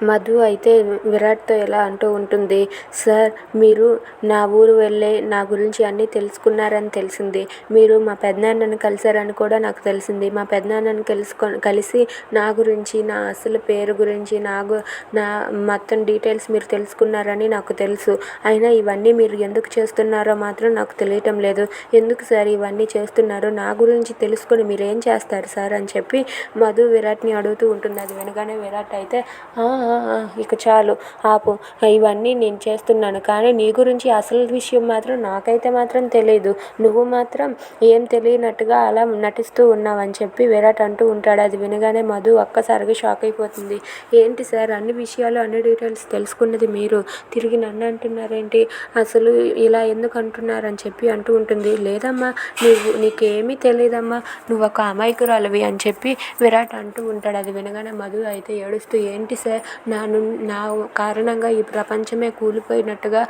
మధు అయితే విరాట్తో ఎలా అంటూ ఉంటుంది, సార్ మీరు నా ఊరు వెళ్ళే నా గురించి అన్నీ తెలుసుకున్నారని తెలిసింది. మీరు మా పెదనాన్నని కలిశారని కూడా నాకు తెలిసింది. మా పెదనాన్నని కలిసి నా గురించి, నా అసలు పేరు గురించి, నా మొత్తం డీటెయిల్స్ మీరు తెలుసుకున్నారని నాకు తెలుసు. అయినా ఇవన్నీ మీరు ఎందుకు చేస్తున్నారో మాత్రం నాకు తెలియటం లేదు. ఎందుకు సార్ ఇవన్నీ చేస్తున్నారు? నా గురించి తెలుసుకొని మీరు ఏం చేస్తారు సార్ అని చెప్పి మధు విరాట్ని అడుగుతూ ఉంటుంది. అది వినగానే విరాట్ అయితే ఇక చాలు ఆపు, ఇవన్నీ నేను చేస్తున్నాను, కానీ నీ గురించి అసలు విషయం మాత్రం నాకైతే మాత్రం తెలియదు. నువ్వు మాత్రం ఏం తెలియనట్టుగా అలా నటిస్తూ ఉన్నావని చెప్పి విరాట్ అంటూ ఉంటాడు. అది వినగానే మధు ఒక్కసారిగా షాక్ అయిపోతుంది. ఏంటి సార్ అన్ని విషయాలు అన్ని డీటెయిల్స్ తెలుసుకున్నది మీరు, తిరిగి నన్ను అంటున్నారేంటి, అసలు ఇలా ఎందుకు అంటున్నారని చెప్పి అంటూ ఉంటుంది. లేదమ్మా, నీకేమీ తెలియదమ్మా, నువ్వు ఒక అమాయకురాలివి అని చెప్పి విరాట్ అంటూ ఉంటాడు. అది వినగానే మధు అయితే ఏడుస్తూ, ఏంటి సార్ నా కారణంగా ఈ ప్రపంచమే కూలిపోయినట్టుగా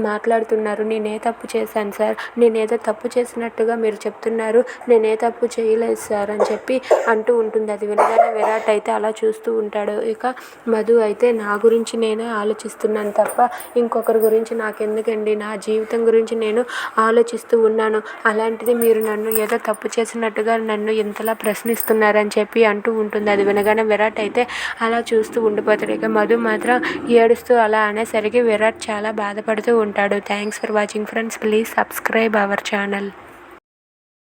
మాట్లాడుతున్నారు. నేనే తప్పు చేశాను సార్, నేనేదో తప్పు చేసినట్టుగా మీరు చెప్తున్నారు, నేనే తప్పు చేయలేదు సార్ అని చెప్పి అంటూ ఉంటుంది. అది వినగానే విరాట్ అయితే అలా చూస్తూ ఉంటాడు. ఇక మధు అయితే నా గురించి నేనే ఆలోచిస్తున్నాను తప్ప ఇంకొకరి గురించి నాకెందుకండి, నా జీవితం గురించి నేను ఆలోచిస్తూ ఉన్నాను, అలాంటిది మీరు నన్ను ఏదో తప్పు చేసినట్టుగా నన్ను ఇంతలా ప్రశ్నిస్తున్నారని చెప్పి అంటూ ఉంటుంది. అది వినగానే విరాట్ అయితే అలా చూస్తూ ఉండిపోతాడు. ఇక మధు మాత్రం ఏడుస్తూ అలా అనేసరికి విరాట్ చాలా బాధపడుతూ ఉంటాడు. Thanks for watching friends, please subscribe our channel.